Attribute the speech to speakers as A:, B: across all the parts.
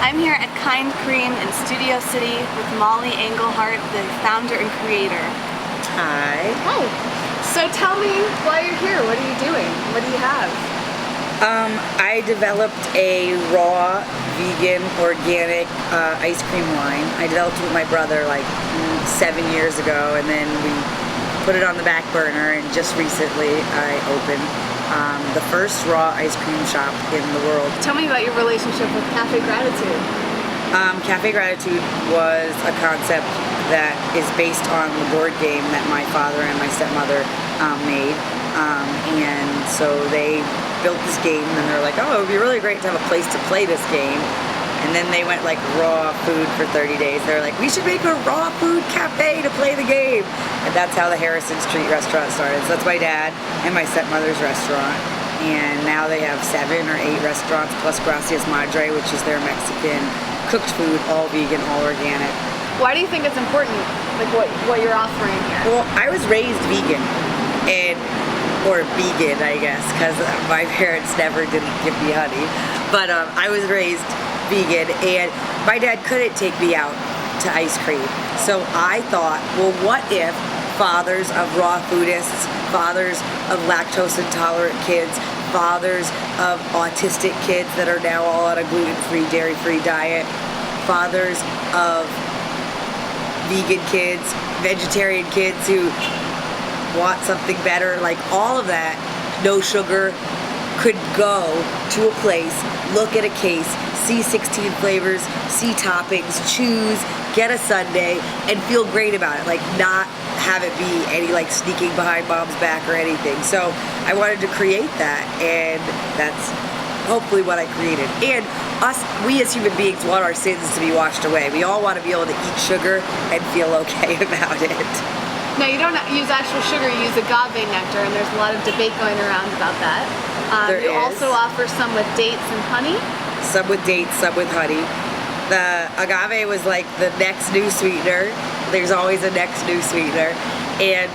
A: I'm here at KindKreme in Studio City with Mollie Engelhart, the founder and creator.
B: Hi.
A: Hi. So tell me why you're here. What are you doing? What do you have?
B: I developed a raw, vegan, organic ice cream line. I developed it with my brother like 7 years ago, and then we put it on the back burner, and just recently I opened the first raw ice cream shop in the world.
A: Tell me about your relationship with Cafe Gratitude.
B: Cafe Gratitude was a concept that is based on the board game that my father and my stepmother made. And so they built this game, and they're like, oh, it would be really great to have a place to play this game. And then they went like raw food for 30 days. They're like, we should make a raw food cafe to play the game. And that's how the Harrison Street restaurant started. So that's my dad and my stepmother's restaurant. And now they have 7 or 8 restaurants, plus Gracias Madre, which is their Mexican cooked food, all vegan, all organic.
A: Why do you think it's important, like what you're offering here?
B: Well, I was raised vegan, or vegan, I guess, because my parents never didn't give me honey. But I was raised vegan, and my dad couldn't take me out to ice cream. So I thought, well, what if fathers of raw foodists, fathers of lactose intolerant kids, fathers of autistic kids that are now all on a gluten-free, dairy-free diet, fathers of vegan kids, vegetarian kids who want something better, like all of that, no sugar, could go to a place, look at a case, see 16 flavors, see toppings, choose, get a sundae, and feel great about it. Like not have it be any like sneaking behind mom's back or anything. So I wanted to create that, and that's hopefully what I created. And we as human beings want our sins to be washed away. We all want to be able to eat sugar and feel okay about it.
A: Now you don't use actual sugar, you use agave nectar, and there's a lot of debate going around about that. You also offer some with dates and honey?
B: Some with dates, some with honey. The agave was like the next new sweetener. There's always a next new sweetener. And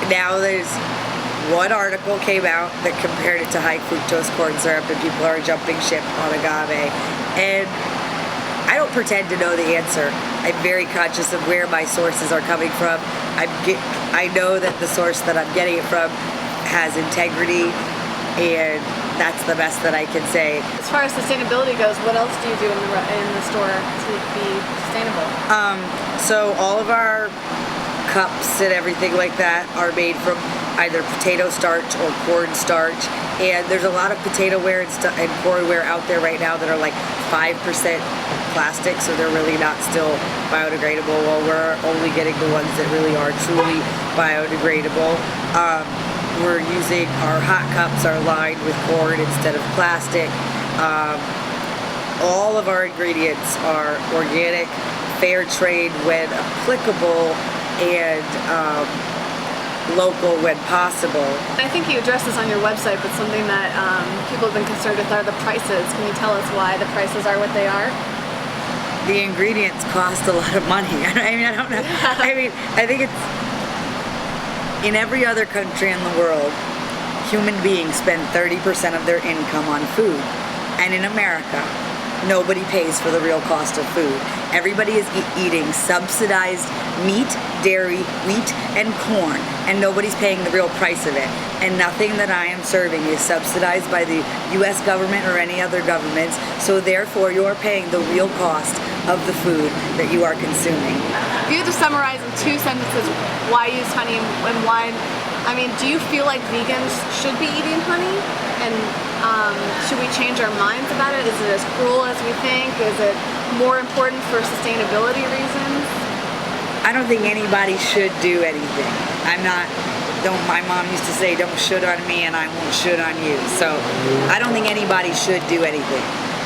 B: now there's one article came out that compared it to high fructose corn syrup, and people are jumping ship on agave. And I don't pretend to know the answer. I'm very conscious of where my sources are coming from. I know that the source that I'm getting it from has integrity, and that's the best that I can say.
A: As far as sustainability goes, what else do you do in the store to be sustainable?
B: So all of our cups and everything like that are made from either potato starch or corn starch, and there's a lot of potato ware and corn ware out there right now that are like 5% plastic, so they're really not still biodegradable. Well, we're only getting the ones that really are truly biodegradable. We're using our hot cups are lined with corn instead of plastic. All of our ingredients are organic, fair trade when applicable, and local when possible.
A: I think you addressed this on your website, but something that people have been concerned with are the prices. Can you tell us why the prices are what they are?
B: The ingredients cost a lot of money. I mean, I don't know. I think it's in every other country in the world, human beings spend 30% of their income on food. And in America, nobody pays for the real cost of food. Everybody is eating subsidized meat, dairy, wheat, and corn, and nobody's paying the real price of it. And nothing that I am serving is subsidized by the US government or any other governments, so therefore you're paying the real cost of the food that you are consuming.
A: If you had to summarize in 2 sentences why use honey and why, do you feel like vegans should be eating honey? And should we change our minds about it? Is it as cruel as we think? Is it more important for sustainability reasons?
B: I don't think anybody should do anything. My mom used to say, don't should on me and I won't should on you. So I don't think anybody should do anything.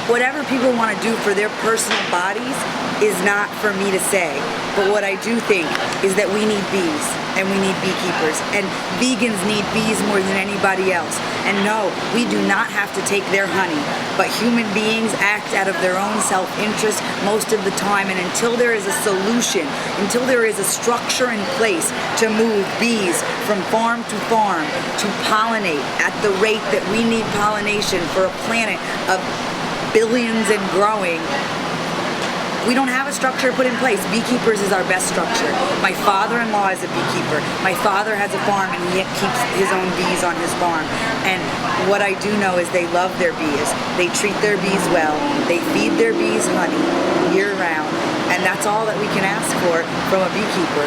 B: Whatever people want to do for their personal bodies is not for me to say. But what I do think is that we need bees and we need beekeepers, and vegans need bees more than anybody else. And no, we do not have to take their honey, but human beings act out of their own self-interest most of the time, and until there is a solution, until there is a structure in place to move bees from farm to pollinate at the rate that we need pollination for a planet of billions and growing, we don't have a structure put in place. Beekeepers is our best structure. My father-in-law is a beekeeper. My father has a farm and he keeps his own bees on his farm. And what I do know is they love their bees. They treat their bees well. They feed their bees honey year round. And that's all that we can ask for from a beekeeper.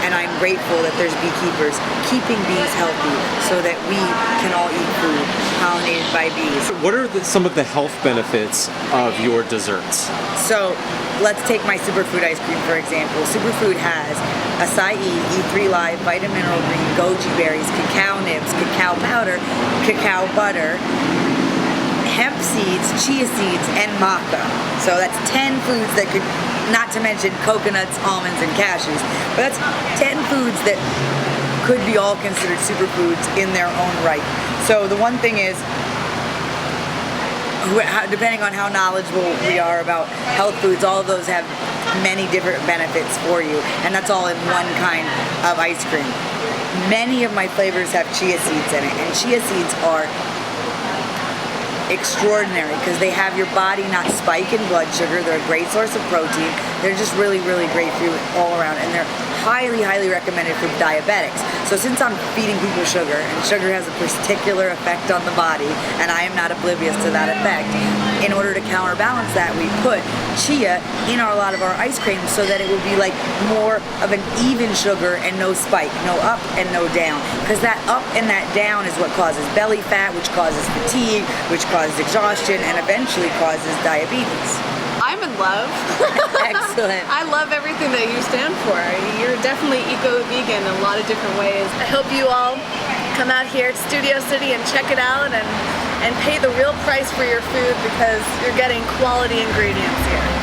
B: And I'm grateful that there's beekeepers keeping bees healthy so that we can all eat food pollinated by bees.
C: What are some of the health benefits of your desserts?
B: So let's take my superfood ice cream for example. Superfood has acai, E3 live, vitamin mineral green, goji berries, cacao nibs, cacao powder, cacao butter, hemp seeds, chia seeds, and maca. So that's 10 foods that could, not to mention coconuts, almonds, and cashews. But that's 10 foods that could be all considered superfoods in their own right. So the one thing is, depending on how knowledgeable we are about health foods, all of those have many different benefits for you. And that's all in one kind of ice cream. Many of my flavors have chia seeds in it. And chia seeds are extraordinary because they have your body not spike in blood sugar. They're a great source of protein. They're just really, really great food all around, and they're highly, highly recommended for diabetics. So since I'm feeding people sugar, and sugar has a particular effect on the body, and I am not oblivious to that effect, in order to counterbalance that, we put chia in a lot of our ice cream so that it will be like more of an even sugar and no spike, no up and no down. Because that up and that down is what causes belly fat, which causes fatigue, which causes exhaustion, and eventually causes diabetes.
A: I'm in love.
B: Excellent.
A: I love everything that you stand for. You're definitely eco-vegan in a lot of different ways. I hope you all come out here to Studio City and check it out and pay the real price for your food because you're getting quality ingredients here.